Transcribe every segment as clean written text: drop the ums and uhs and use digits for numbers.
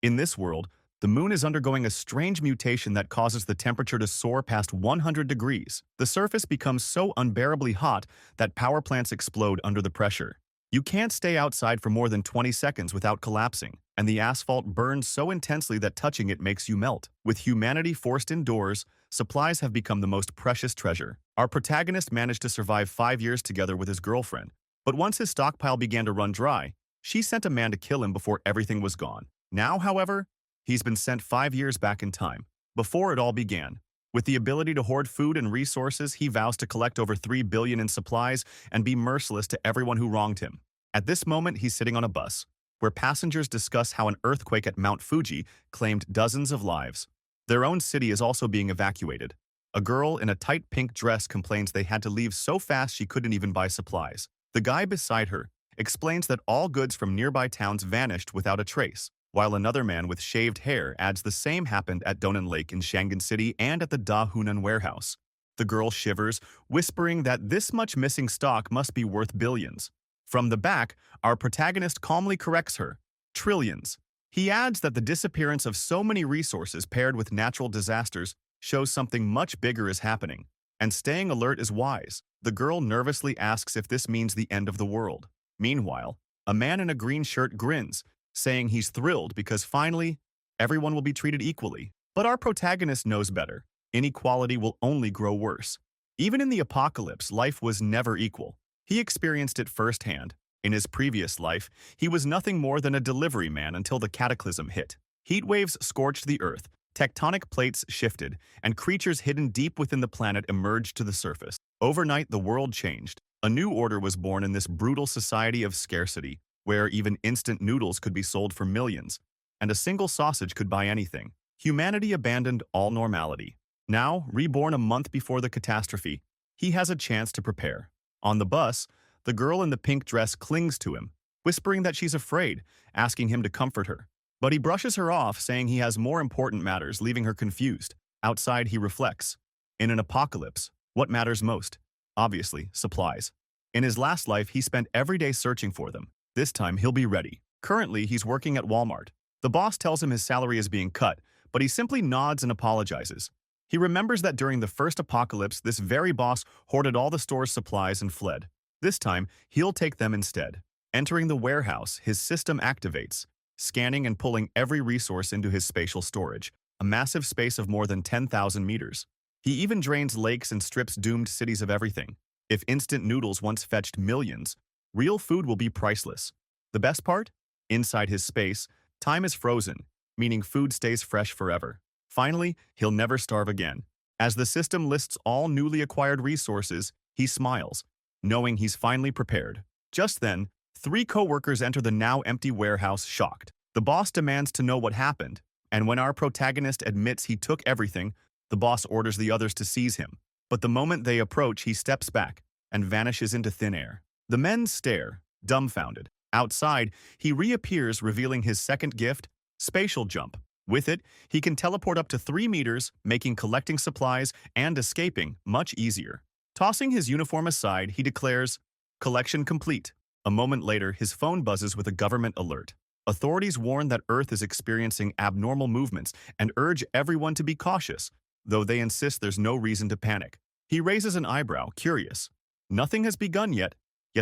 In this world, the moon is undergoing a strange mutation that causes the temperature to soar past 100 degrees. The surface becomes so unbearably hot that power plants explode under the pressure. You can't stay outside for more than 20 seconds without collapsing, and the asphalt burns so intensely that touching it makes you melt. With humanity forced indoors, supplies have become the most precious treasure. Our protagonist managed to survive 5 years together with his girlfriend, but once his stockpile began to run dry, she sent a man to kill him before everything was gone. Now, however, he's been sent 5 years back in time, before it all began. With the ability to hoard food and resources, he vows to collect over 3 billion in supplies and be merciless to everyone who wronged him. At this moment, he's sitting on a bus, where passengers discuss how an earthquake at Mount Fuji claimed dozens of lives. Their own city is also being evacuated. A girl in a tight pink dress complains they had to leave so fast she couldn't even buy supplies. The guy beside her explains that all goods from nearby towns vanished without a trace, while another man with shaved hair adds the same happened at Donan Lake in Shangan City and at the Da Hunan warehouse. The girl shivers, whispering that this much missing stock must be worth billions. From the back, our protagonist calmly corrects her. Trillions. He adds that the disappearance of so many resources paired with natural disasters shows something much bigger is happening, and staying alert is wise. The girl nervously asks if this means the end of the world. Meanwhile, a man in a green shirt grins, saying he's thrilled because finally, everyone will be treated equally. But our protagonist knows better. Inequality will only grow worse. Even in the apocalypse, life was never equal. He experienced it firsthand. In his previous life, he was nothing more than a delivery man until the cataclysm hit. Heat waves scorched the earth, tectonic plates shifted, and creatures hidden deep within the planet emerged to the surface. Overnight, the world changed. A new order was born in this brutal society of scarcity, where even instant noodles could be sold for millions, and a single sausage could buy anything. Humanity abandoned all normality. Now, reborn a month before the catastrophe, he has a chance to prepare. On the bus, the girl in the pink dress clings to him, whispering that she's afraid, asking him to comfort her. But he brushes her off, saying he has more important matters, leaving her confused. Outside, he reflects. In an apocalypse, what matters most? Obviously, supplies. In his last life, he spent every day searching for them. This time, he'll be ready. Currently, he's working at Walmart. The boss tells him his salary is being cut, but he simply nods and apologizes. He remembers that during the first apocalypse, this very boss hoarded all the store's supplies and fled. This time, he'll take them instead. Entering the warehouse, his system activates, scanning and pulling every resource into his spatial storage, a massive space of more than 10,000 meters. He even drains lakes and strips doomed cities of everything. If instant noodles once fetched millions, real food will be priceless. The best part? Inside his space, time is frozen, meaning food stays fresh forever. Finally, he'll never starve again. As the system lists all newly acquired resources, he smiles, knowing he's finally prepared. Just then, 3 co-workers enter the now empty warehouse shocked. The boss demands to know what happened, and when our protagonist admits he took everything, the boss orders the others to seize him. But the moment they approach, he steps back and vanishes into thin air. The men stare, dumbfounded. Outside, he reappears, revealing his second gift, spatial jump. With it, he can teleport up to 3 meters, making collecting supplies and escaping much easier. Tossing his uniform aside, he declares, "Collection complete." A moment later, his phone buzzes with a government alert. Authorities warn that Earth is experiencing abnormal movements and urge everyone to be cautious, though they insist there's no reason to panic. He raises an eyebrow, curious. Nothing has begun yet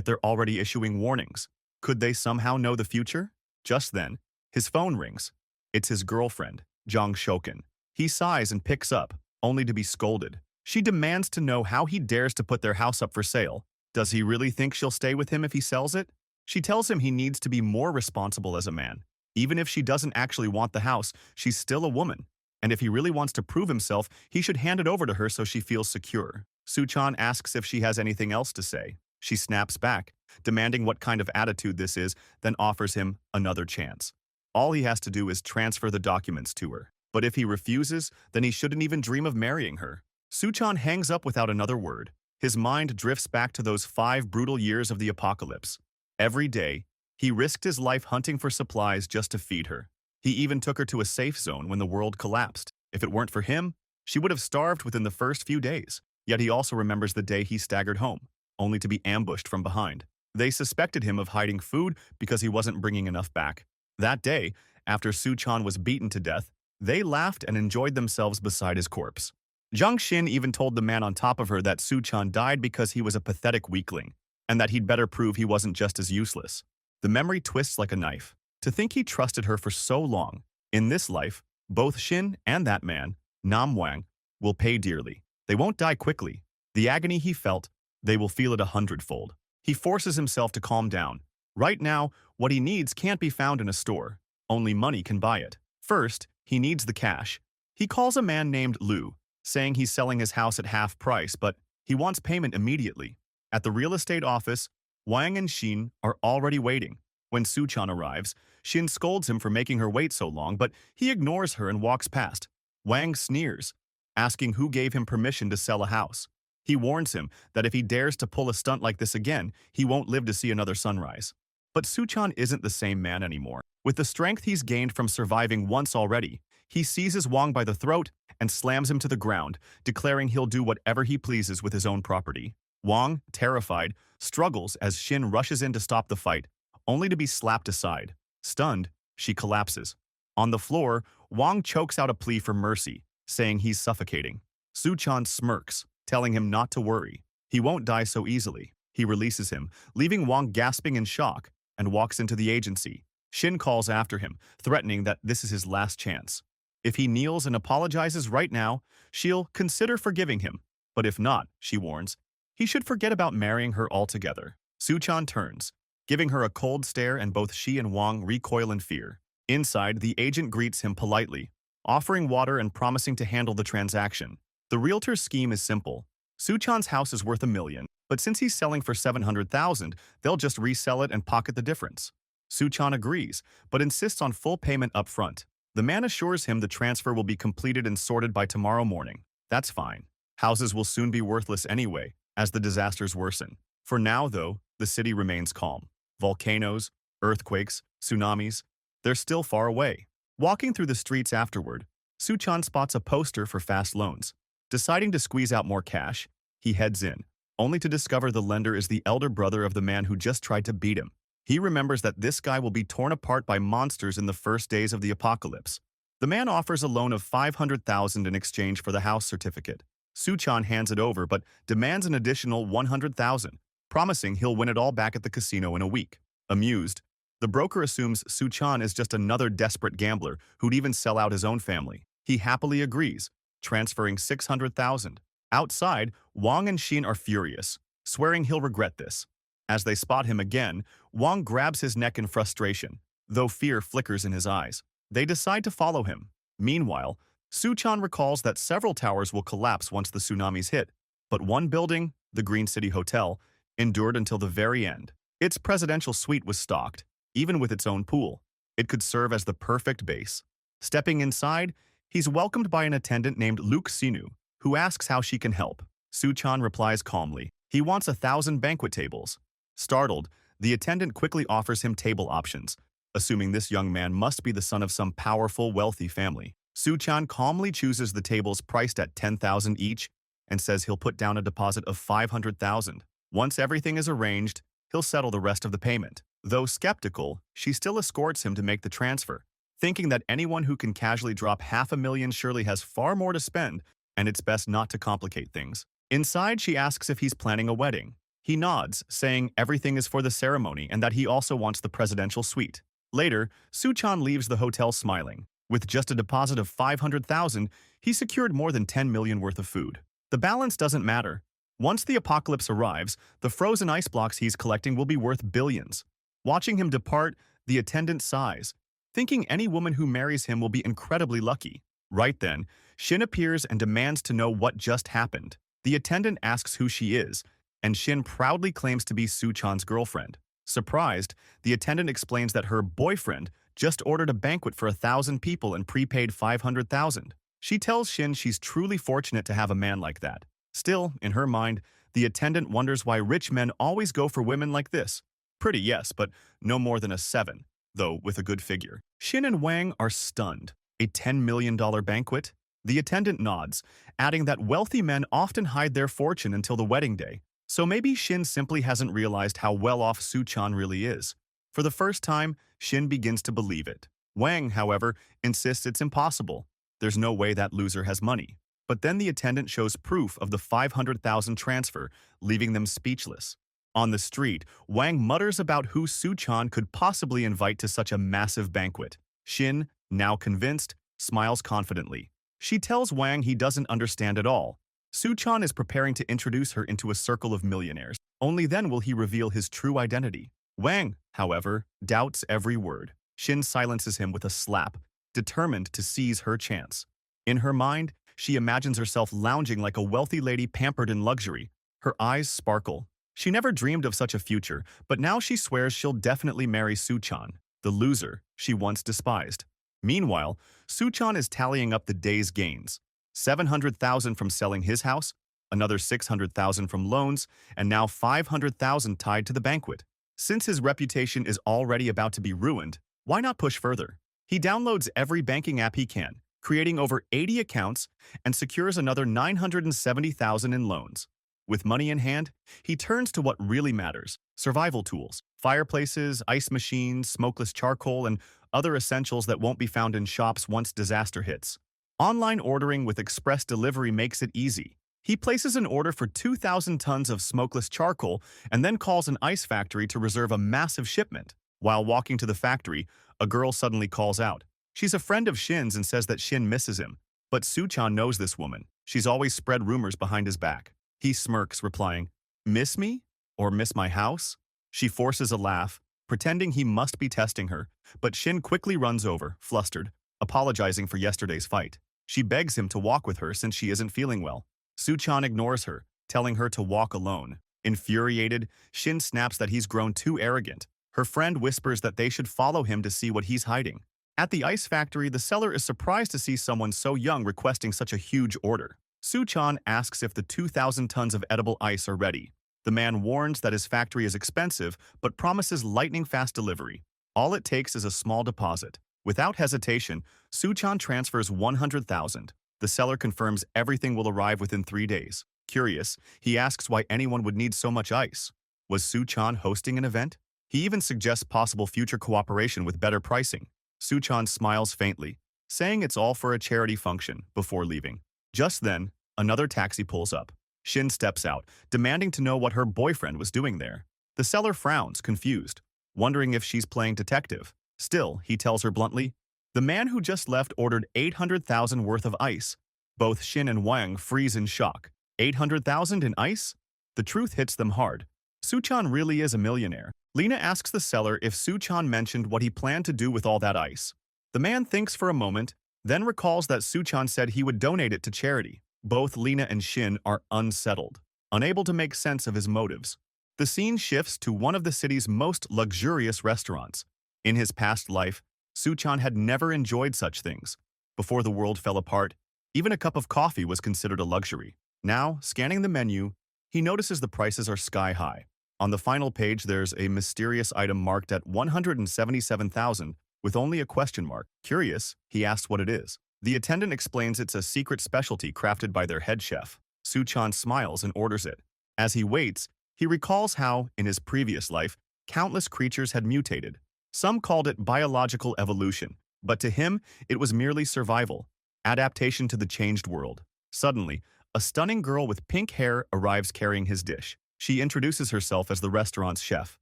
they're already issuing warnings. Could they somehow know the future? Just then, his phone rings. It's his girlfriend, Jang Shoken. He sighs and picks up, only to be scolded. She demands to know how he dares to put their house up for sale. Does he really think she'll stay with him if he sells it? She tells him he needs to be more responsible as a man. Even if she doesn't actually want the house, she's still a woman. And if he really wants to prove himself, he should hand it over to her so she feels secure. Suchan asks if she has anything else to say. She snaps back, demanding what kind of attitude this is, then offers him another chance. All he has to do is transfer the documents to her. But if he refuses, then he shouldn't even dream of marrying her. Suchan hangs up without another word. His mind drifts back to those 5 brutal years of the apocalypse. Every day, he risked his life hunting for supplies just to feed her. He even took her to a safe zone when the world collapsed. If it weren't for him, she would have starved within the first few days. Yet he also remembers the day he staggered home, only to be ambushed from behind. They suspected him of hiding food because he wasn't bringing enough back. That day, after Suchan was beaten to death, they laughed and enjoyed themselves beside his corpse. Jiang Xin even told the man on top of her that Suchan died because he was a pathetic weakling, and that he'd better prove he wasn't just as useless. The memory twists like a knife. To think he trusted her for so long. In this life, both Xin and that man, Nam Wang, will pay dearly. They won't die quickly. The agony he felt, they will feel it 100-fold. He forces himself to calm down. Right now, what he needs can't be found in a store. Only money can buy it. First, he needs the cash. He calls a man named Lu, saying he's selling his house at half price, but he wants payment immediately. At the real estate office, Wang and Xin are already waiting. When Suchan arrives, Xin scolds him for making her wait so long, but he ignores her and walks past. Wang sneers, asking who gave him permission to sell a house. He warns him that if he dares to pull a stunt like this again, he won't live to see another sunrise. But Suchan isn't the same man anymore. With the strength he's gained from surviving once already, he seizes Wang by the throat and slams him to the ground, declaring he'll do whatever he pleases with his own property. Wang, terrified, struggles as Xin rushes in to stop the fight, only to be slapped aside. Stunned, she collapses. On the floor, Wang chokes out a plea for mercy, saying he's suffocating. Suchan smirks, telling him not to worry. He won't die so easily. He releases him, leaving Wang gasping in shock, and walks into the agency. Xin calls after him, threatening that this is his last chance. If he kneels and apologizes right now, she'll consider forgiving him. But if not, she warns, he should forget about marrying her altogether. Suchan turns, giving her a cold stare, and both she and Wang recoil in fear. Inside, the agent greets him politely, offering water and promising to handle the transaction. The realtor's scheme is simple. Suchan's house is worth $1 million, but since he's selling for $700,000, they'll just resell it and pocket the difference. Suchan agrees, but insists on full payment up front. The man assures him the transfer will be completed and sorted by tomorrow morning. That's fine. Houses will soon be worthless anyway, as the disasters worsen. For now, though, the city remains calm. Volcanoes, earthquakes, tsunamis, they're still far away. Walking through the streets afterward, Suchan spots a poster for fast loans. Deciding to squeeze out more cash, he heads in, only to discover the lender is the elder brother of the man who just tried to beat him. He remembers that this guy will be torn apart by monsters in the first days of the apocalypse. The man offers a loan of $500,000 in exchange for the house certificate. Suchan hands it over but demands an additional $100,000, promising he'll win it all back at the casino in a week. Amused, the broker assumes Suchan is just another desperate gambler who'd even sell out his own family. He happily agrees, transferring $600,000. Outside, Wang and Xin are furious, swearing he'll regret this. As they spot him again, Wang grabs his neck in frustration, though fear flickers in his eyes. They decide to follow him. Meanwhile, Suchan recalls that several towers will collapse once the tsunamis hit, but one building, the Green City Hotel, endured until the very end. Its presidential suite was stocked, even with its own pool. It could serve as the perfect base. Stepping inside, he's welcomed by an attendant named Luke Sinu, who asks how she can help. Suchan replies calmly, he wants 1,000 banquet tables. Startled, the attendant quickly offers him table options, assuming this young man must be the son of some powerful, wealthy family. Suchan calmly chooses the tables priced at $10,000 each and says he'll put down a deposit of $500,000. Once everything is arranged, he'll settle the rest of the payment. Though skeptical, she still escorts him to make the transfer, thinking that anyone who can casually drop $500,000 surely has far more to spend, and it's best not to complicate things. Inside, she asks if he's planning a wedding. He nods, saying everything is for the ceremony and that he also wants the presidential suite. Later, Suchan leaves the hotel smiling. With just a deposit of $500,000, he secured more than $10 million worth of food. The balance doesn't matter. Once the apocalypse arrives, the frozen ice blocks he's collecting will be worth billions. Watching him depart, the attendant sighs, thinking any woman who marries him will be incredibly lucky. Right then, Xin appears and demands to know what just happened. The attendant asks who she is, and Xin proudly claims to be Suchan's girlfriend. Surprised, the attendant explains that her boyfriend just ordered a banquet for 1,000 people and prepaid $500,000. She tells Xin she's truly fortunate to have a man like that. Still, in her mind, the attendant wonders why rich men always go for women like this. Pretty, yes, but no more than a 7, though with a good figure. Xin and Wang are stunned. A $10 million banquet? The attendant nods, adding that wealthy men often hide their fortune until the wedding day. So maybe Xin simply hasn't realized how well off Suchan really is. For the first time, Xin begins to believe it. Wang, however, insists it's impossible. There's no way that loser has money. But then the attendant shows proof of the 500,000 transfer, leaving them speechless. On the street, Wang mutters about who Su-chan could possibly invite to such a massive banquet. Shin, now convinced, smiles confidently. She tells Wang he doesn't understand at all. Su-chan is preparing to introduce her into a circle of millionaires. Only then will he reveal his true identity. Wang, however, doubts every word. Shin silences him with a slap, determined to seize her chance. In her mind, she imagines herself lounging like a wealthy lady pampered in luxury. Her eyes sparkle. She never dreamed of such a future, but now she swears she'll definitely marry Su-chan, the loser she once despised. Meanwhile, Su-chan is tallying up the day's gains. 700,000 from selling his house, another 600,000 from loans, and now 500,000 tied to the banquet. Since his reputation is already about to be ruined, why not push further? He downloads every banking app he can, creating over 80 accounts, and secures another 970,000 in loans. With money in hand, he turns to what really matters: survival tools, fireplaces, ice machines, smokeless charcoal, and other essentials that won't be found in shops once disaster hits. Online ordering with express delivery makes it easy. He places an order for 2,000 tons of smokeless charcoal and then calls an ice factory to reserve a massive shipment. While walking to the factory, a girl suddenly calls out. She's a friend of Shin's and says that Shin misses him. But Su-chan knows this woman. She's always spread rumors behind his back. He smirks, replying, "Miss me? Or miss my house?" She forces a laugh, pretending he must be testing her, but Shin quickly runs over, flustered, apologizing for yesterday's fight. She begs him to walk with her since she isn't feeling well. Su-chan ignores her, telling her to walk alone. Infuriated, Shin snaps that he's grown too arrogant. Her friend whispers that they should follow him to see what he's hiding. At the ice factory, the seller is surprised to see someone so young requesting such a huge order. Su-chan asks if the 2,000 tons of edible ice are ready. The man warns that his factory is expensive, but promises lightning-fast delivery. All it takes is a small deposit. Without hesitation, Su-chan transfers 100,000. The seller confirms everything will arrive within 3 days. Curious, he asks why anyone would need so much ice. Was Su-chan hosting an event? He even suggests possible future cooperation with better pricing. Su-chan smiles faintly, saying it's all for a charity function, before leaving. Just then, another taxi pulls up. Shin steps out, demanding to know what her boyfriend was doing there. The seller frowns, confused, wondering if she's playing detective. Still, he tells her bluntly, "The man who just left ordered 800,000 worth of ice." Both Shin and Wang freeze in shock. 800,000 in ice? The truth hits them hard. Su-chan really is a millionaire. Lena asks the seller if Su-chan mentioned what he planned to do with all that ice. The man thinks for a moment, then recalls that Su-chan said he would donate it to charity. Both Lena and Shin are unsettled, unable to make sense of his motives. The scene shifts to one of the city's most luxurious restaurants. In his past life, Su-chan had never enjoyed such things. Before the world fell apart, even a cup of coffee was considered a luxury. Now, scanning the menu, he notices the prices are sky high. On the final page, there's a mysterious item marked at 177,000 with only a question mark. Curious, he asks what it is. The attendant explains it's a secret specialty crafted by their head chef. Su-chan smiles and orders it. As he waits, he recalls how, in his previous life, countless creatures had mutated. Some called it biological evolution, but to him, it was merely survival, adaptation to the changed world. Suddenly, a stunning girl with pink hair arrives carrying his dish. She introduces herself as the restaurant's chef.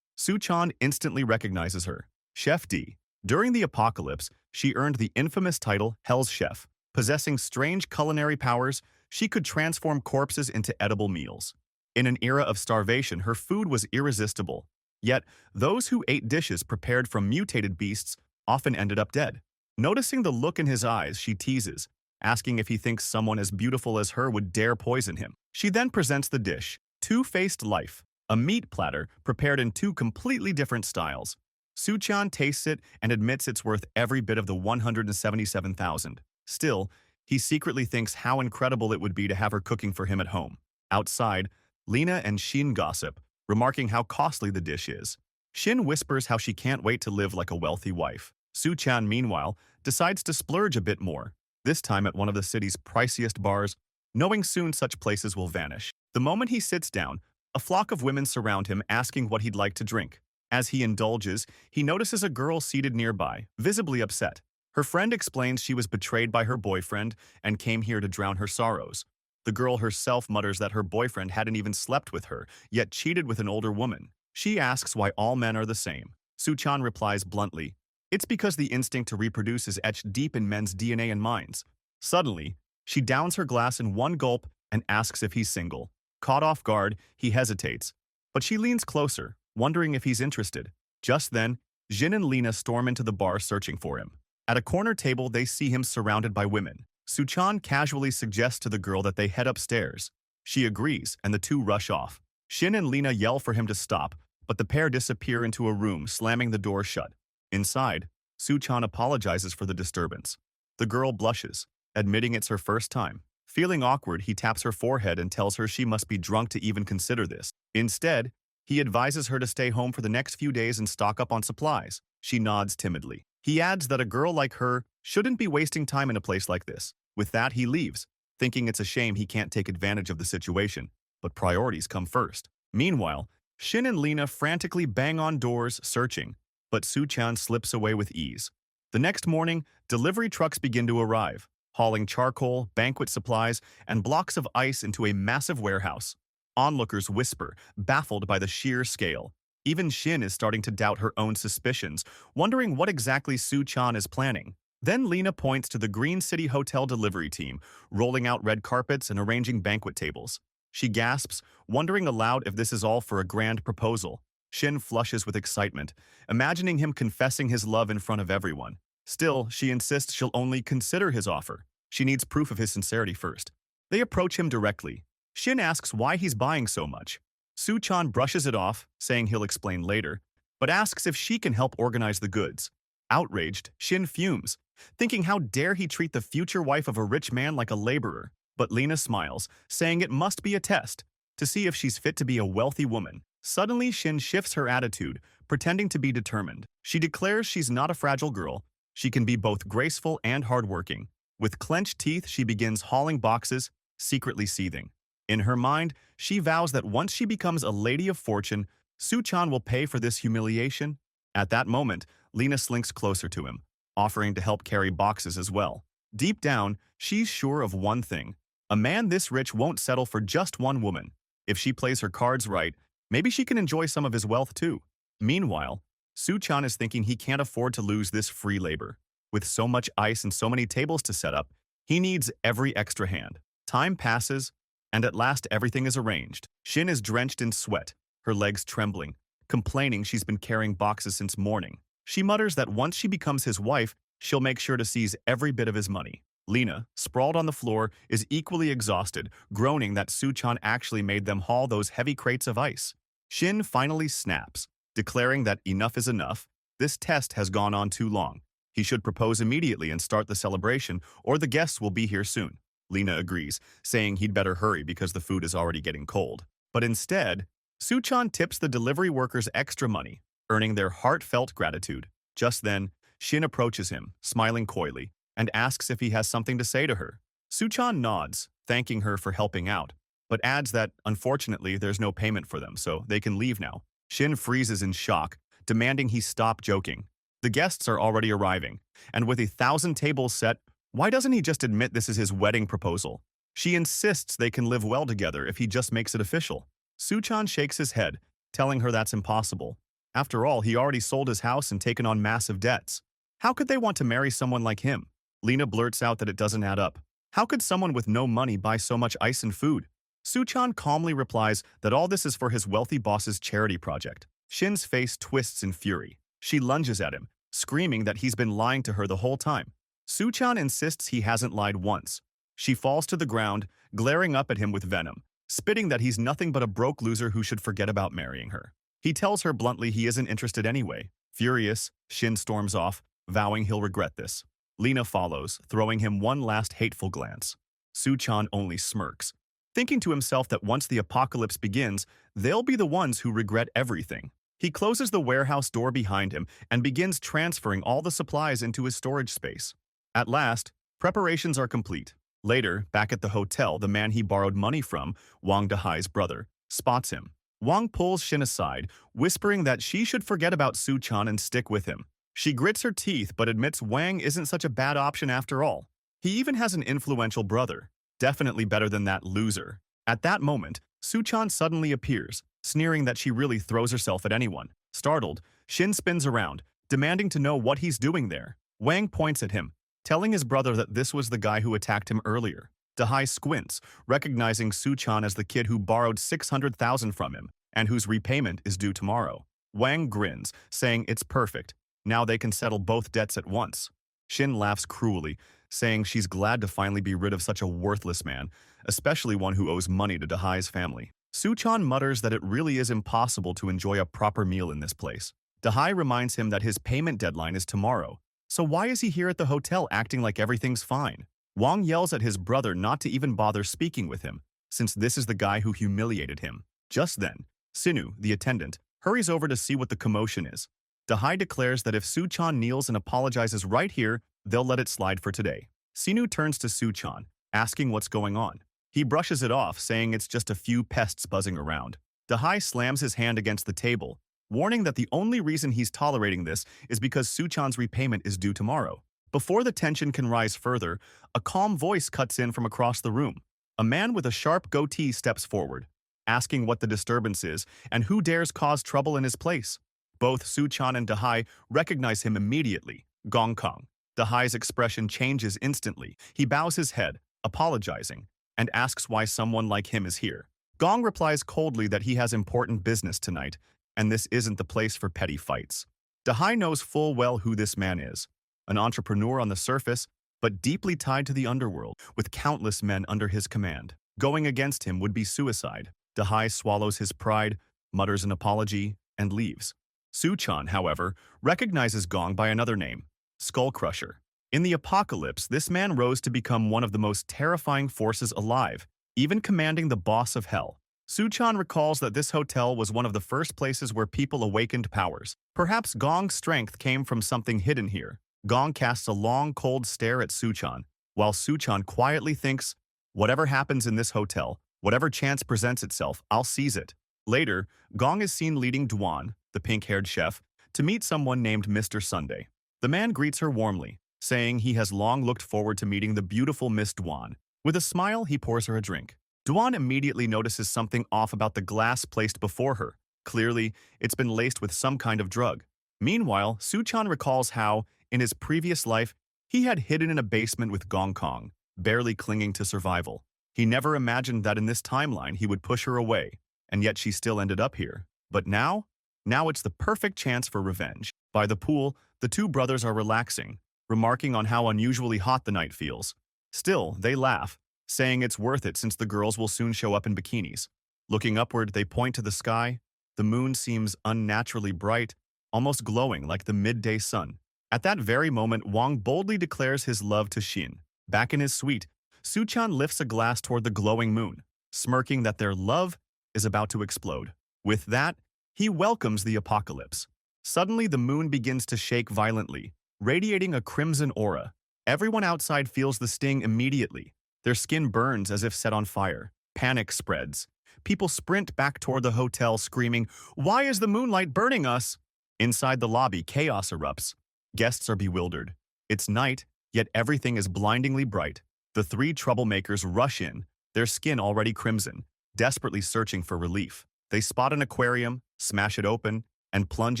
Su-chan instantly recognizes her. Chef D. During the apocalypse, she earned the infamous title Hell's Chef. Possessing strange culinary powers, she could transform corpses into edible meals. In an era of starvation, her food was irresistible. Yet, those who ate dishes prepared from mutated beasts often ended up dead. Noticing the look in his eyes, she teases, asking if he thinks someone as beautiful as her would dare poison him. She then presents the dish, Two-Faced Life, a meat platter prepared in two completely different styles. Su-chan tastes it and admits it's worth every bit of the 177,000. Still, he secretly thinks how incredible it would be to have her cooking for him at home. Outside, Lena and Shin gossip, remarking how costly the dish is. Shin whispers how she can't wait to live like a wealthy wife. Su-chan, meanwhile, decides to splurge a bit more, this time at one of the city's priciest bars, knowing soon such places will vanish. The moment he sits down, a flock of women surround him asking what he'd like to drink. As he indulges, he notices a girl seated nearby, visibly upset. Her friend explains she was betrayed by her boyfriend and came here to drown her sorrows. The girl herself mutters that her boyfriend hadn't even slept with her, yet cheated with an older woman. She asks why all men are the same. Suchan replies bluntly, "It's because the instinct to reproduce is etched deep in men's DNA and minds." Suddenly, she downs her glass in one gulp and asks if he's single. Caught off guard, he hesitates, but she leans closer, wondering if he's interested. Just then, Jin and Lena storm into the bar searching for him. At a corner table, they see him surrounded by women. Suchan casually suggests to the girl that they head upstairs. She agrees, and the two rush off. Shin and Lena yell for him to stop, but the pair disappear into a room, slamming the door shut. Inside, Suchan apologizes for the disturbance. The girl blushes, admitting it's her first time. Feeling awkward, he taps her forehead and tells her she must be drunk to even consider this. Instead, he advises her to stay home for the next few days and stock up on supplies. She nods timidly. He adds that a girl like her shouldn't be wasting time in a place like this. With that, he leaves, thinking it's a shame he can't take advantage of the situation. But priorities come first. Meanwhile, Shin and Lena frantically bang on doors, searching, but Suchan slips away with ease. The next morning, delivery trucks begin to arrive, hauling charcoal, banquet supplies, and blocks of ice into a massive warehouse. Onlookers whisper, baffled by the sheer scale. Even Shin is starting to doubt her own suspicions, wondering what exactly Suchan is planning. Then Lena points to the Green City Hotel delivery team, rolling out red carpets and arranging banquet tables. She gasps, wondering aloud if this is all for a grand proposal. Shin flushes with excitement, imagining him confessing his love in front of everyone. Still, she insists she'll only consider his offer. She needs proof of his sincerity first. They approach him directly. Shin asks why he's buying so much. Suchan brushes it off, saying he'll explain later, but asks if she can help organize the goods. Outraged, Shin fumes, thinking how dare he treat the future wife of a rich man like a laborer. But Lena smiles, saying it must be a test, to see if she's fit to be a wealthy woman. Suddenly, Shin shifts her attitude, pretending to be determined. She declares she's not a fragile girl. She can be both graceful and hardworking. With clenched teeth, she begins hauling boxes, secretly seething. In her mind, she vows that once she becomes a lady of fortune, Suchan will pay for this humiliation. At that moment, Lena slinks closer to him, offering to help carry boxes as well. Deep down, she's sure of one thing. A man this rich won't settle for just one woman. If she plays her cards right, maybe she can enjoy some of his wealth too. Meanwhile, Suchan is thinking he can't afford to lose this free labor. With so much ice and so many tables to set up, he needs every extra hand. Time passes, and at last everything is arranged. Shin is drenched in sweat, her legs trembling, complaining she's been carrying boxes since morning. She mutters that once she becomes his wife, she'll make sure to seize every bit of his money. Lena, sprawled on the floor, is equally exhausted, groaning that Suchan actually made them haul those heavy crates of ice. Shin finally snaps, declaring that enough is enough. This test has gone on too long. He should propose immediately and start the celebration, or the guests will be here soon. Lena agrees, saying he'd better hurry because the food is already getting cold. But instead, Suchan tips the delivery workers extra money, earning their heartfelt gratitude. Just then, Shin approaches him, smiling coyly, and asks if he has something to say to her. Suchan nods, thanking her for helping out, but adds that, unfortunately, there's no payment for them, so they can leave now. Shin freezes in shock, demanding he stop joking. The guests are already arriving, and with 1,000 tables set, why doesn't he just admit this is his wedding proposal? She insists they can live well together if he just makes it official. Suchan shakes his head, telling her that's impossible. After all, he already sold his house and taken on massive debts. How could they want to marry someone like him? Lena blurts out that it doesn't add up. How could someone with no money buy so much ice and food? Suchan calmly replies that all this is for his wealthy boss's charity project. Shin's face twists in fury. She lunges at him, screaming that he's been lying to her the whole time. Suchan insists he hasn't lied once. She falls to the ground, glaring up at him with venom, spitting that he's nothing but a broke loser who should forget about marrying her. He tells her bluntly he isn't interested anyway. Furious, Shin storms off, vowing he'll regret this. Lena follows, throwing him one last hateful glance. Suchan only smirks, thinking to himself that once the apocalypse begins, they'll be the ones who regret everything. He closes the warehouse door behind him and begins transferring all the supplies into his storage space. At last, preparations are complete. Later, back at the hotel, the man he borrowed money from, Wang Dahai's brother, spots him. Wang pulls Shin aside, whispering that she should forget about Su-chan and stick with him. She grits her teeth but admits Wang isn't such a bad option after all. He even has an influential brother, definitely better than that loser. At that moment, Su-chan suddenly appears, sneering that she really throws herself at anyone. Startled, Shin spins around, demanding to know what he's doing there. Wang points at him, telling his brother that this was the guy who attacked him earlier. Dahai squints, recognizing Su-chan as the kid who borrowed 600,000 from him, and whose repayment is due tomorrow. Wang grins, saying it's perfect. Now they can settle both debts at once. Shin laughs cruelly, saying she's glad to finally be rid of such a worthless man, especially one who owes money to Dahai's family. Su-chan mutters that it really is impossible to enjoy a proper meal in this place. Dahai reminds him that his payment deadline is tomorrow. So why is he here at the hotel acting like everything's fine? Wang yells at his brother not to even bother speaking with him, since this is the guy who humiliated him. Just then, Sinu, the attendant, hurries over to see what the commotion is. Dahai declares that if Su-chan kneels and apologizes right here, they'll let it slide for today. Sinu turns to Su-chan, asking what's going on. He brushes it off, saying it's just a few pests buzzing around. Dahai slams his hand against the table, warning that the only reason he's tolerating this is because Su-chan's repayment is due tomorrow. Before the tension can rise further, a calm voice cuts in from across the room. A man with a sharp goatee steps forward, asking what the disturbance is and who dares cause trouble in his place. Both Su-chan and Dahai recognize him immediately. Gong Kong. Dahai's expression changes instantly. He bows his head, apologizing, and asks why someone like him is here. Gong replies coldly that he has important business tonight, and this isn't the place for petty fights. Dahai knows full well who this man is. An entrepreneur on the surface, but deeply tied to the underworld, with countless men under his command. Going against him would be suicide. Dahai swallows his pride, mutters an apology, and leaves. Su-chan, however, recognizes Gong by another name, Skull Crusher. In the apocalypse, this man rose to become one of the most terrifying forces alive, even commanding the boss of hell. Su-chan recalls that this hotel was one of the first places where people awakened powers. Perhaps Gong's strength came from something hidden here. Gong casts a long, cold stare at Su-chan, while Su-chan quietly thinks, whatever happens in this hotel, whatever chance presents itself, I'll seize it. Later, Gong is seen leading Duan, the pink-haired chef, to meet someone named Mr. Sunday. The man greets her warmly, saying he has long looked forward to meeting the beautiful Miss Duan. With a smile, he pours her a drink. Duan immediately notices something off about the glass placed before her. Clearly, it's been laced with some kind of drug. Meanwhile, Su-chan recalls how, in his previous life, he had hidden in a basement with Gong Kong, barely clinging to survival. He never imagined that in this timeline he would push her away, and yet she still ended up here. But now it's the perfect chance for revenge. By the pool, the two brothers are relaxing, remarking on how unusually hot the night feels. Still, they laugh, saying it's worth it since the girls will soon show up in bikinis. Looking upward, they point to the sky. The moon seems unnaturally bright, almost glowing like the midday sun. At that very moment, Wang boldly declares his love to Shin. Back in his suite, Su-chan lifts a glass toward the glowing moon, smirking that their love is about to explode. With that, he welcomes the apocalypse. Suddenly, the moon begins to shake violently, radiating a crimson aura. Everyone outside feels the sting immediately. Their skin burns as if set on fire. Panic spreads. People sprint back toward the hotel, screaming, "Why is the moonlight burning us?" Inside the lobby, chaos erupts. Guests are bewildered. It's night, yet everything is blindingly bright. The three troublemakers rush in, their skin already crimson, desperately searching for relief. They spot an aquarium, smash it open, and plunge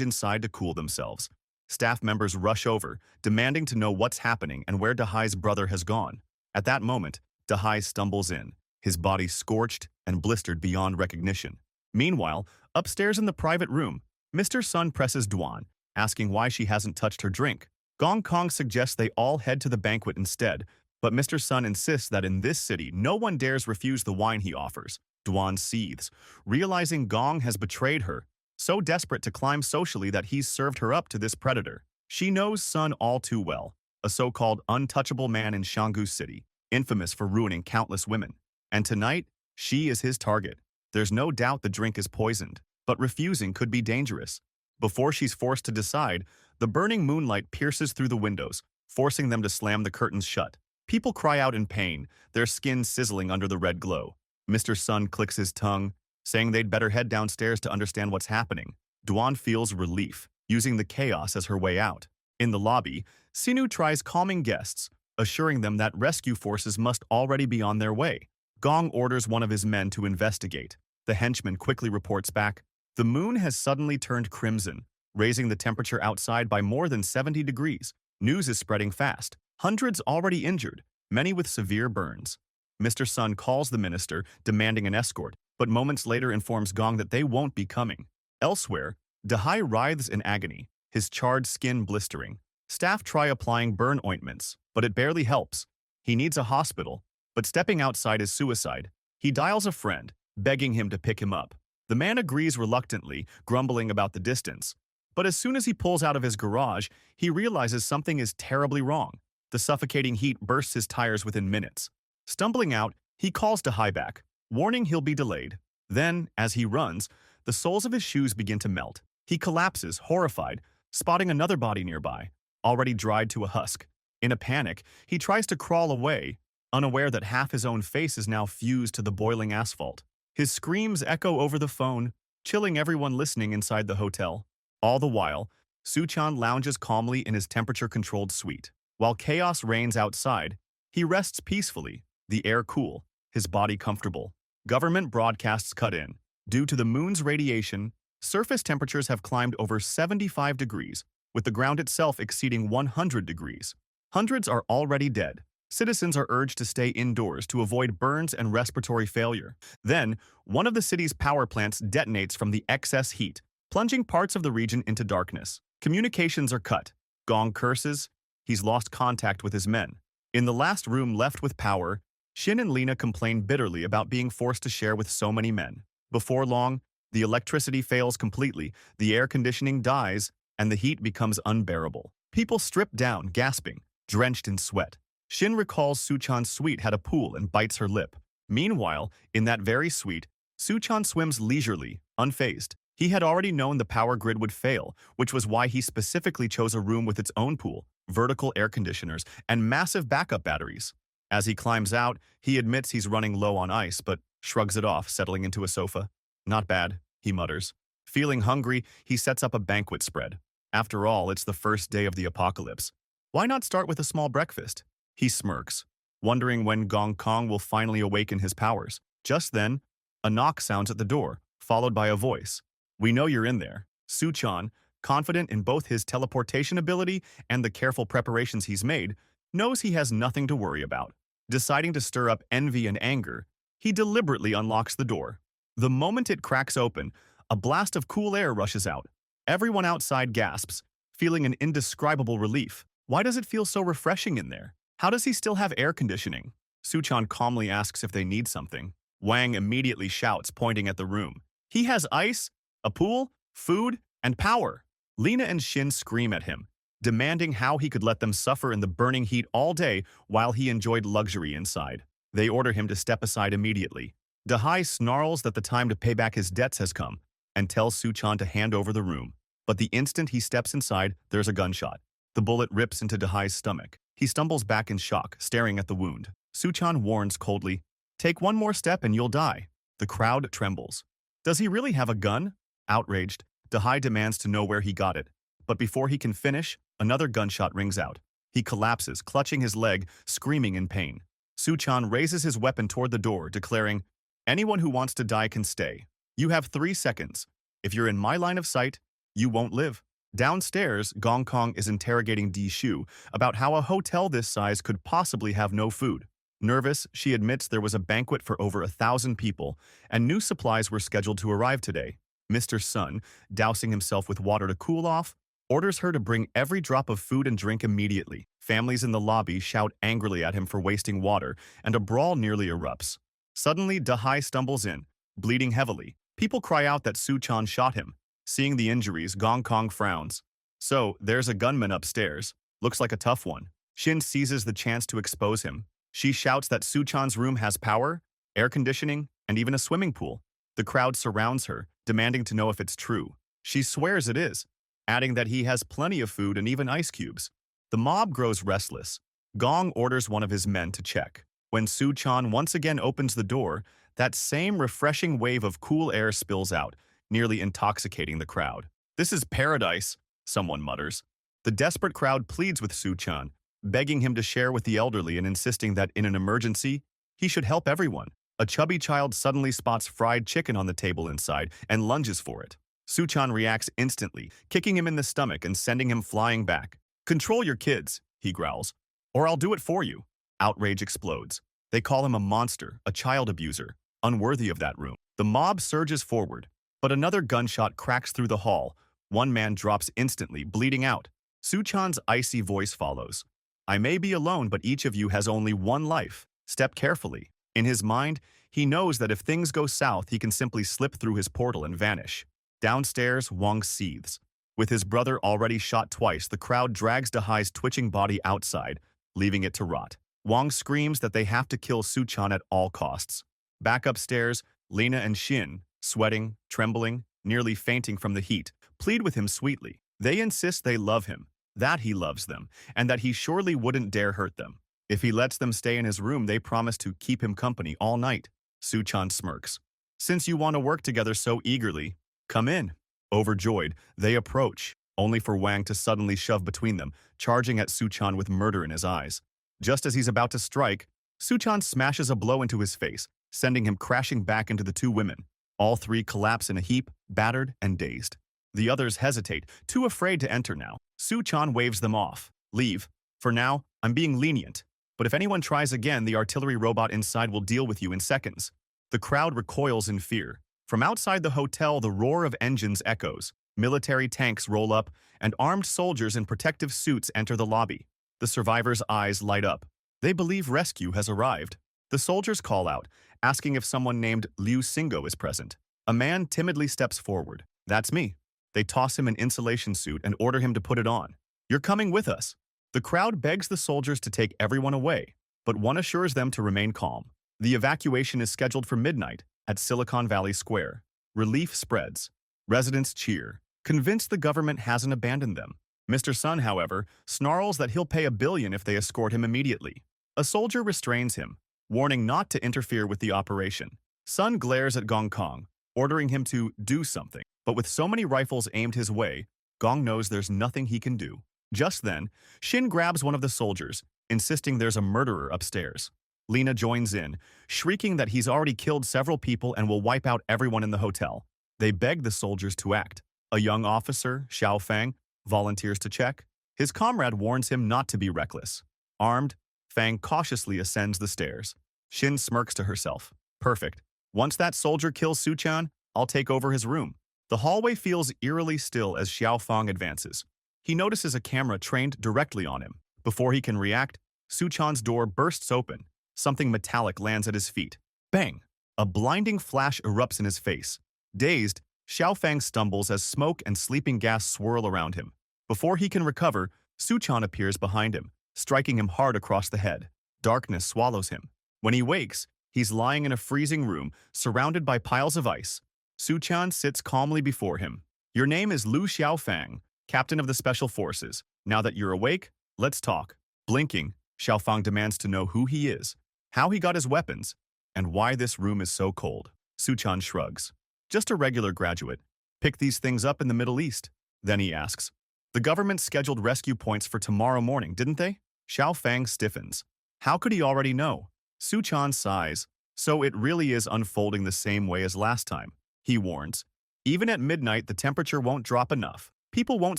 inside to cool themselves. Staff members rush over, demanding to know what's happening and where Dahai's brother has gone. At that moment, Dahai stumbles in, his body scorched and blistered beyond recognition. Meanwhile, upstairs in the private room, Mr. Sun presses Duan, asking why she hasn't touched her drink. Gong Kong suggests they all head to the banquet instead, but Mr. Sun insists that in this city, no one dares refuse the wine he offers. Duan seethes, realizing Gong has betrayed her, so desperate to climb socially that he's served her up to this predator. She knows Sun all too well, a so-called untouchable man in Shanggu City, infamous for ruining countless women. And tonight, she is his target. There's no doubt the drink is poisoned, but refusing could be dangerous. Before she's forced to decide, the burning moonlight pierces through the windows, forcing them to slam the curtains shut. People cry out in pain, their skin sizzling under the red glow. Mr. Sun clicks his tongue, saying they'd better head downstairs to understand what's happening. Duan feels relief, using the chaos as her way out. In the lobby, Sinu tries calming guests, assuring them that rescue forces must already be on their way. Gong orders one of his men to investigate. The henchman quickly reports back, "The moon has suddenly turned crimson, raising the temperature outside by more than 70 degrees. News is spreading fast. Hundreds already injured, many with severe burns." Mr. Sun calls the minister, demanding an escort, but moments later informs Gong that they won't be coming. Elsewhere, Dehai writhes in agony, his charred skin blistering. Staff try applying burn ointments, but it barely helps. He needs a hospital, but stepping outside is suicide. He dials a friend, begging him to pick him up. The man agrees reluctantly, grumbling about the distance. But as soon as he pulls out of his garage, he realizes something is terribly wrong. The suffocating heat bursts his tires within minutes. Stumbling out, he calls Dehai back, warning he'll be delayed. Then, as he runs, the soles of his shoes begin to melt. He collapses, horrified, spotting another body nearby, already dried to a husk. In a panic, he tries to crawl away, unaware that half his own face is now fused to the boiling asphalt. His screams echo over the phone, chilling everyone listening inside the hotel. All the while, Suchan lounges calmly in his temperature-controlled suite. While chaos reigns outside, he rests peacefully, the air cool, his body comfortable. Government broadcasts cut in. Due to the moon's radiation, surface temperatures have climbed over 75 degrees, with the ground itself exceeding 100 degrees. Hundreds are already dead. Citizens are urged to stay indoors to avoid burns and respiratory failure. Then, one of the city's power plants detonates from the excess heat, plunging parts of the region into darkness. Communications are cut. Gong curses. He's lost contact with his men. In the last room left with power, Shin and Lena complain bitterly about being forced to share with so many men. Before long, the electricity fails completely, the air conditioning dies, and the heat becomes unbearable. People strip down, gasping, drenched in sweat. Shin recalls Suchan's suite had a pool and bites her lip. Meanwhile, in that very suite, Suchan swims leisurely, unfazed. He had already known the power grid would fail, which was why he specifically chose a room with its own pool, vertical air conditioners, and massive backup batteries. As he climbs out, he admits he's running low on ice, but shrugs it off, settling into a sofa. "Not bad," he mutters. Feeling hungry, he sets up a banquet spread. After all, it's the first day of the apocalypse. Why not start with a small breakfast? He smirks, wondering when Gong Kong will finally awaken his powers. Just then, a knock sounds at the door, followed by a voice. "We know you're in there." Suchan, confident in both his teleportation ability and the careful preparations he's made, knows he has nothing to worry about. Deciding to stir up envy and anger, he deliberately unlocks the door. The moment it cracks open, a blast of cool air rushes out. Everyone outside gasps, feeling an indescribable relief. Why does it feel so refreshing in there? How does he still have air conditioning? Suchan calmly asks if they need something. Wang immediately shouts, pointing at the room. He has ice, a pool, food, and power. Lena and Shin scream at him, demanding how he could let them suffer in the burning heat all day while he enjoyed luxury inside. They order him to step aside immediately. Dehai snarls that the time to pay back his debts has come and tells Suchan to hand over the room. But the instant he steps inside, there's a gunshot. The bullet rips into Dehai's stomach. He stumbles back in shock, staring at the wound. Suchan warns coldly, "Take one more step and you'll die." The crowd trembles. Does he really have a gun? Outraged, Dehai demands to know where he got it. But before he can finish, another gunshot rings out. He collapses, clutching his leg, screaming in pain. Suchan raises his weapon toward the door, declaring, "Anyone who wants to die can stay. You have 3 seconds. If you're in my line of sight, you won't live." Downstairs, Gong Kong is interrogating Di Shu about how a hotel this size could possibly have no food. Nervous, she admits there was a banquet for over 1,000 people, and new supplies were scheduled to arrive today. Mr. Sun, dousing himself with water to cool off, orders her to bring every drop of food and drink immediately. Families in the lobby shout angrily at him for wasting water, and a brawl nearly erupts. Suddenly, Dehai stumbles in, bleeding heavily. People cry out that Suchan shot him. Seeing the injuries, Gong Kong frowns. "So, there's a gunman upstairs. Looks like a tough one." Shin seizes the chance to expose him. She shouts that Suchan's room has power, air conditioning, and even a swimming pool. The crowd surrounds her, demanding to know if it's true. She swears it is, adding that he has plenty of food and even ice cubes. The mob grows restless. Gong orders one of his men to check. When Suchan once again opens the door, That same refreshing wave of cool air spills out, nearly intoxicating the crowd. "This is paradise," someone mutters. The desperate crowd pleads with Suchan, begging him to share with the elderly and insisting that in an emergency, he should help everyone. A chubby child suddenly spots fried chicken on the table inside and lunges for it. Suchan reacts instantly, kicking him in the stomach and sending him flying back. "Control your kids," he growls, "or I'll do it for you." Outrage explodes. They call him a monster, a child abuser, unworthy of that room. The mob surges forward, but another gunshot cracks through the hall. One man drops instantly, bleeding out. Suchan's icy voice follows. "I may be alone, but each of you has only one life. Step carefully." In his mind, he knows that if things go south, he can simply slip through his portal and vanish. Downstairs, Wong seethes. With his brother already shot twice, the crowd drags Dehai's twitching body outside, leaving it to rot. Wong screams that they have to kill Suchan at all costs. Back upstairs, Lena and Shin, sweating, trembling, nearly fainting from the heat, plead with him sweetly. They insist they love him, that he loves them, and that he surely wouldn't dare hurt them. If he lets them stay in his room, they promise to keep him company all night. Suchan smirks. "Since you want to work together so eagerly, come in." Overjoyed, they approach, only for Wang to suddenly shove between them, charging at Suchan with murder in his eyes. Just as he's about to strike, Suchan smashes a blow into his face, sending him crashing back into the two women. All three collapse in a heap, battered and dazed. The others hesitate, too afraid to enter now. Suchan waves them off. "Leave. For now, I'm being lenient. But if anyone tries again, the artillery robot inside will deal with you in seconds." The crowd recoils in fear. From outside the hotel, the roar of engines echoes. Military tanks roll up, and armed soldiers in protective suits enter the lobby. The survivors' eyes light up. They believe rescue has arrived. The soldiers call out, asking if someone named Liu Singo is present. A man timidly steps forward. "That's me." They toss him an insulation suit and order him to put it on. "You're coming with us." The crowd begs the soldiers to take everyone away, but one assures them to remain calm. The evacuation is scheduled for midnight at Silicon Valley Square. Relief spreads. Residents cheer, convinced the government hasn't abandoned them. Mr. Sun, however, snarls that he'll pay $1 billion if they escort him immediately. A soldier restrains him, warning not to interfere with the operation. Sun glares at Gong Kong, ordering him to do something. But with so many rifles aimed his way, Gong knows there's nothing he can do. Just then, Shin grabs one of the soldiers, insisting there's a murderer upstairs. Lena joins in, shrieking that he's already killed several people and will wipe out everyone in the hotel. They beg the soldiers to act. A young officer, Xiao Fang, volunteers to check. His comrade warns him not to be reckless. Armed, Fang cautiously ascends the stairs. Shin smirks to herself. "Perfect. Once that soldier kills Suchan, I'll take over his room." The hallway feels eerily still as Xiao Fang advances. He notices a camera trained directly on him. Before he can react, Suchan's door bursts open. Something metallic lands at his feet. Bang! A blinding flash erupts in his face. Dazed, Xiao Fang stumbles as smoke and sleeping gas swirl around him. Before he can recover, Suchan appears behind him, striking him hard across the head. Darkness swallows him. When he wakes, he's lying in a freezing room, surrounded by piles of ice. Suchan sits calmly before him. "Your name is Lu Xiaofang, captain of the Special Forces. Now that you're awake, let's talk." Blinking, Xiaofang demands to know who he is, how he got his weapons, and why this room is so cold. Suchan shrugs. "Just a regular graduate. Picked these things up in the Middle East." Then he asks, "The government scheduled rescue points for tomorrow morning, didn't they?" Xiao Fang stiffens. How could he already know? Suchan sighs. "So it really is unfolding the same way as last time," he warns. "Even at midnight, the temperature won't drop enough. People won't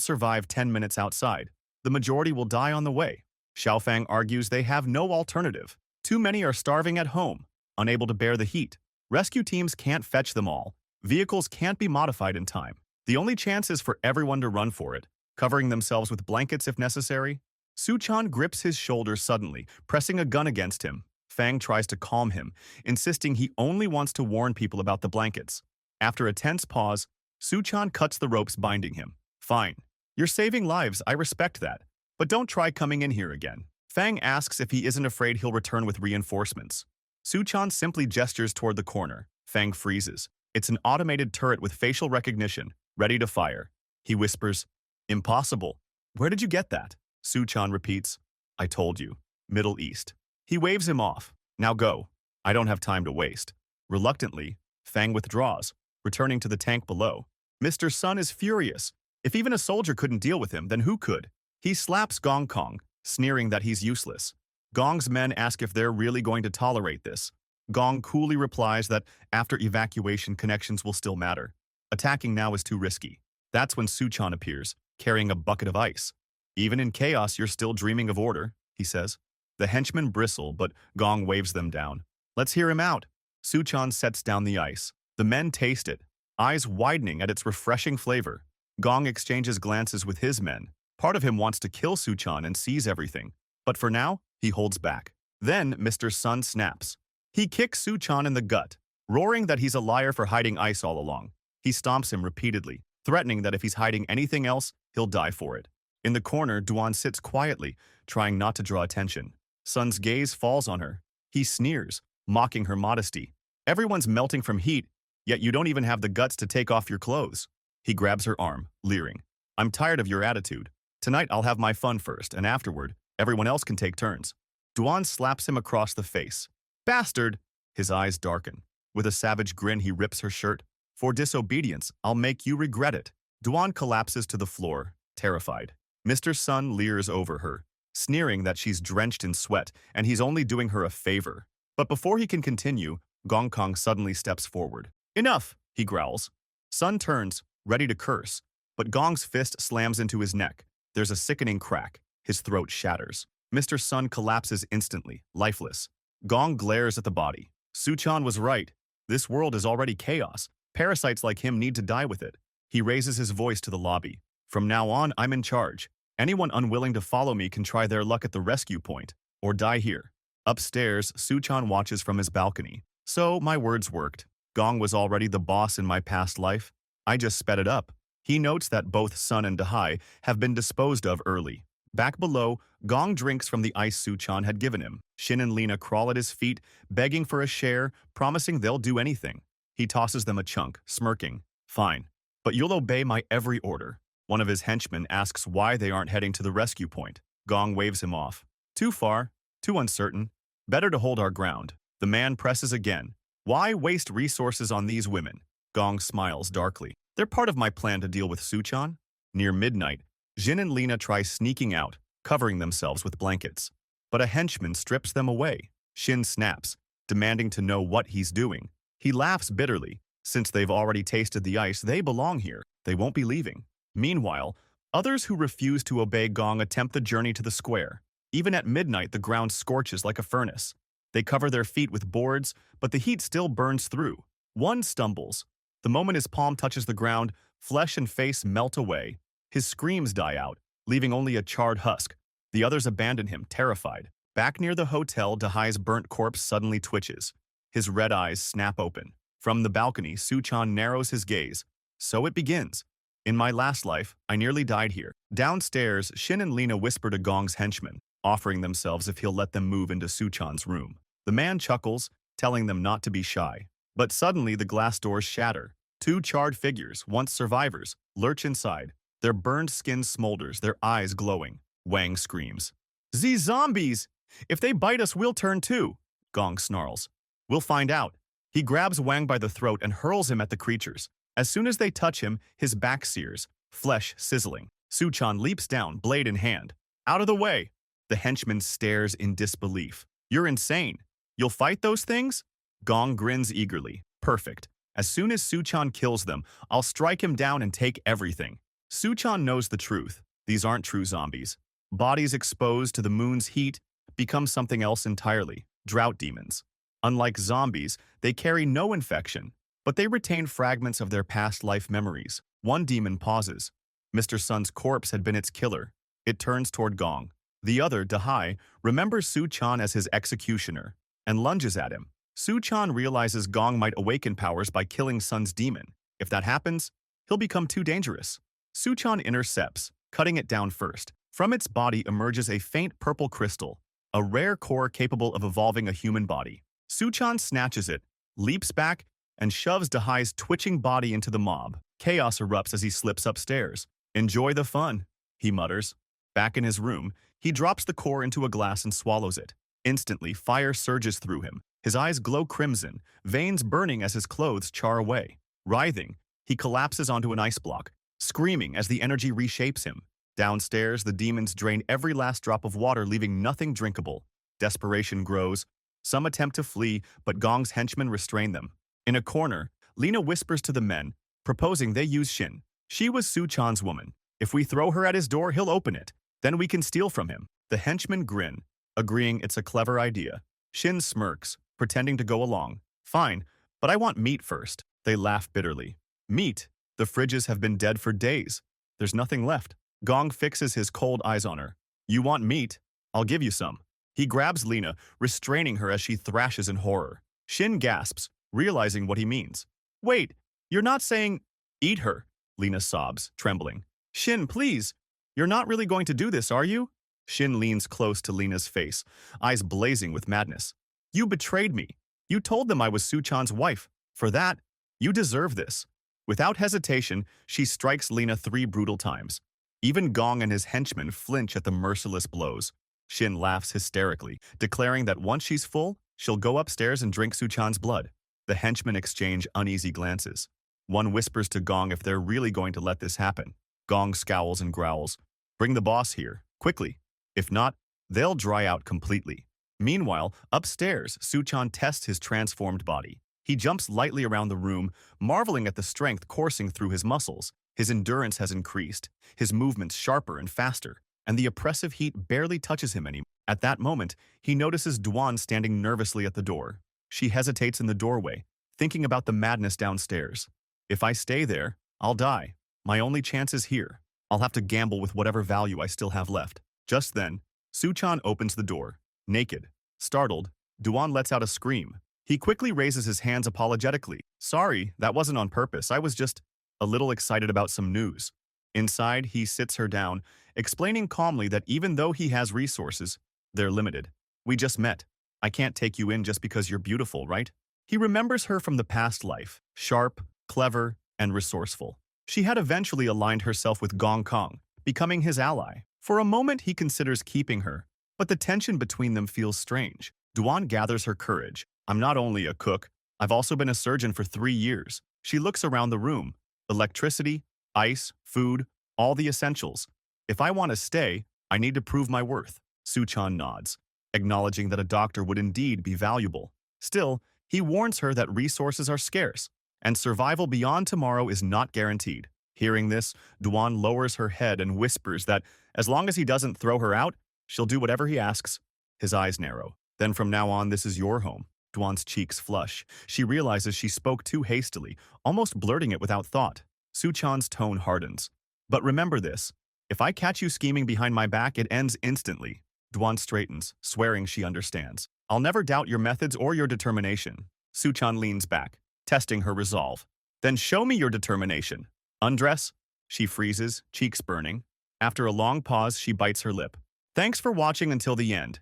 survive 10 minutes outside. The majority will die on the way." Xiao Fang argues they have no alternative. Too many are starving at home, unable to bear the heat. Rescue teams can't fetch them all. Vehicles can't be modified in time. The only chance is for everyone to run for it, covering themselves with blankets if necessary. Suchan grips his shoulder suddenly, pressing a gun against him. Fang tries to calm him, insisting he only wants to warn people about the blankets. After a tense pause, Suchan cuts the ropes binding him. "Fine. You're saving lives, I respect that. But don't try coming in here again." Fang asks if he isn't afraid he'll return with reinforcements. Suchan simply gestures toward the corner. Fang freezes. It's an automated turret with facial recognition, ready to fire. He whispers, "Impossible. Where did you get that?" Suchan repeats, "I told you. Middle East." He waves him off. "Now go. I don't have time to waste." Reluctantly, Fang withdraws, returning to the tank below. Mr. Sun is furious. If even a soldier couldn't deal with him, then who could? He slaps Gong Kong, sneering that he's useless. Gong's men ask if they're really going to tolerate this. Gong coolly replies that after evacuation connections will still matter. Attacking now is too risky. That's when Suchan appears, carrying a bucket of ice. Even in chaos, you're still dreaming of order, he says. The henchmen bristle, but Gong waves them down. Let's hear him out. Suchan sets down the ice. The men taste it, eyes widening at its refreshing flavor. Gong exchanges glances with his men. Part of him wants to kill Suchan and seize everything, but for now, he holds back. Then Mr. Sun snaps. He kicks Suchan in the gut, roaring that he's a liar for hiding ice all along. He stomps him repeatedly, threatening that if he's hiding anything else, he'll die for it. In the corner, Duan sits quietly, trying not to draw attention. Sun's gaze falls on her. He sneers, mocking her modesty. Everyone's melting from heat, yet you don't even have the guts to take off your clothes. He grabs her arm, leering. I'm tired of your attitude. Tonight I'll have my fun first, and afterward, everyone else can take turns. Duan slaps him across the face. Bastard! His eyes darken. With a savage grin, he rips her shirt. For disobedience, I'll make you regret it. Duan collapses to the floor, terrified. Mr. Sun leers over her, sneering that she's drenched in sweat and he's only doing her a favor. But before he can continue, Gong Kong suddenly steps forward. Enough, he growls. Sun turns, ready to curse, but Gong's fist slams into his neck. There's a sickening crack. His throat shatters. Mr. Sun collapses instantly, lifeless. Gong glares at the body. Suchan was right. This world is already chaos. Parasites like him need to die with it. He raises his voice to the lobby. From now on, I'm in charge. Anyone unwilling to follow me can try their luck at the rescue point, or die here. Upstairs, Suchan watches from his balcony. So, my words worked. Gong was already the boss in my past life. I just sped it up. He notes that both Sun and Dahai have been disposed of early. Back below, Gong drinks from the ice Suchan had given him. Shin and Lena crawl at his feet, begging for a share, promising they'll do anything. He tosses them a chunk, smirking. Fine, but you'll obey my every order. One of his henchmen asks why they aren't heading to the rescue point. Gong waves him off. Too far, too uncertain. Better to hold our ground. The man presses again. Why waste resources on these women? Gong smiles darkly. They're part of my plan to deal with Suchan. Near midnight, Jin and Lena try sneaking out, covering themselves with blankets. But a henchman strips them away. Shin snaps, demanding to know what he's doing. He laughs bitterly. Since they've already tasted the ice, they belong here. They won't be leaving. Meanwhile, others who refuse to obey Gong attempt the journey to the square. Even at midnight, the ground scorches like a furnace. They cover their feet with boards, but the heat still burns through. One stumbles. The moment his palm touches the ground, flesh and face melt away. His screams die out, leaving only a charred husk. The others abandon him, terrified. Back near the hotel, Dahai's burnt corpse suddenly twitches. His red eyes snap open. From the balcony, Suchan narrows his gaze. So it begins. In my last life, I nearly died here. Downstairs, Shin and Lena whisper to Gong's henchmen, offering themselves if he'll let them move into Suchan's room. The man chuckles, telling them not to be shy. But suddenly the glass doors shatter. Two charred figures, once survivors, lurch inside. Their burned skin smolders, their eyes glowing. Wang screams. These zombies! If they bite us, we'll turn too. Gong snarls. We'll find out. He grabs Wang by the throat and hurls him at the creatures. As soon as they touch him, his back sears, flesh sizzling. Suchan leaps down, blade in hand. Out of the way! The henchman stares in disbelief. You're insane. You'll fight those things? Gong grins eagerly. Perfect. As soon as Suchan kills them, I'll strike him down and take everything. Suchan knows the truth. These aren't true zombies. Bodies exposed to the moon's heat become something else entirely. Drought demons. Unlike zombies, they carry no infection, but they retain fragments of their past life memories. One demon pauses. Mr. Sun's corpse had been its killer. It turns toward Gong. The other, Dahai, remembers Suchan as his executioner and lunges at him. Suchan realizes Gong might awaken powers by killing Sun's demon. If that happens, he'll become too dangerous. Suchan intercepts, cutting it down first. From its body emerges a faint purple crystal, a rare core capable of evolving a human body. Suchan snatches it, leaps back, and shoves Dahai's twitching body into the mob. Chaos erupts as he slips upstairs. Enjoy the fun, he mutters. Back in his room, he drops the core into a glass and swallows it. Instantly, fire surges through him. His eyes glow crimson, veins burning as his clothes char away. Writhing, he collapses onto an ice block, screaming as the energy reshapes him. Downstairs, the demons drain every last drop of water, leaving nothing drinkable. Desperation grows. Some attempt to flee, but Gong's henchmen restrain them. In a corner, Lena whispers to the men, proposing they use Shin. She was Su-chan's woman. If we throw her at his door, he'll open it. Then we can steal from him. The henchmen grin, agreeing it's a clever idea. Shin smirks, pretending to go along. Fine, but I want meat first. They laugh bitterly. Meat? The fridges have been dead for days. There's nothing left. Gong fixes his cold eyes on her. You want meat? I'll give you some. He grabs Lena, restraining her as she thrashes in horror. Shin gasps, realizing what he means. Wait, you're not saying, eat her, Lena sobs, trembling. Shin, please. You're not really going to do this, are you? Shin leans close to Lena's face, eyes blazing with madness. You betrayed me. You told them I was Su-chan's wife. For that, you deserve this. Without hesitation, she strikes Lena 3 brutal times. Even Gong and his henchmen flinch at the merciless blows. Shin laughs hysterically, declaring that once she's full, she'll go upstairs and drink Su-chan's blood. The henchmen exchange uneasy glances. One whispers to Gong if they're really going to let this happen. Gong scowls and growls. Bring the boss here, quickly. If not, they'll dry out completely. Meanwhile, upstairs, Su-chan tests his transformed body. He jumps lightly around the room, marveling at the strength coursing through his muscles. His endurance has increased, his movements sharper and faster, and the oppressive heat barely touches him anymore. At that moment, he notices Duan standing nervously at the door. She hesitates in the doorway, thinking about the madness downstairs. If I stay there, I'll die. My only chance is here. I'll have to gamble with whatever value I still have left. Just then, Su-chan opens the door. Naked. Startled, Duan lets out a scream. He quickly raises his hands apologetically. Sorry, that wasn't on purpose. I was just a little excited about some news. Inside, he sits her down, explaining calmly that even though he has resources, they're limited. We just met. I can't take you in just because you're beautiful, right? He remembers her from the past life, sharp, clever, and resourceful. She had eventually aligned herself with Gong Kong, becoming his ally. For a moment, he considers keeping her, but the tension between them feels strange. Duan gathers her courage. I'm not only a cook, I've also been a surgeon for 3 years. She looks around the room. Electricity, ice, food, all the essentials. If I want to stay, I need to prove my worth. Su-chan nods, acknowledging that a doctor would indeed be valuable. Still, he warns her that resources are scarce, and survival beyond tomorrow is not guaranteed. Hearing this, Duan lowers her head and whispers that as long as he doesn't throw her out, she'll do whatever he asks. His eyes narrow. Then from now on, this is your home. Duan's cheeks flush. She realizes she spoke too hastily, almost blurting it without thought. Su-chan's tone hardens. But remember this. If I catch you scheming behind my back, it ends instantly. Duan straightens, swearing she understands. I'll never doubt your methods or your determination. Su-chan leans back, testing her resolve. Then show me your determination. Undress? She freezes, cheeks burning. After a long pause, she bites her lip. Thanks for watching until the end.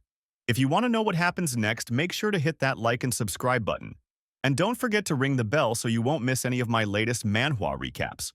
If you want to know what happens next, make sure to hit that like and subscribe button. And don't forget to ring the bell so you won't miss any of my latest manhwa recaps.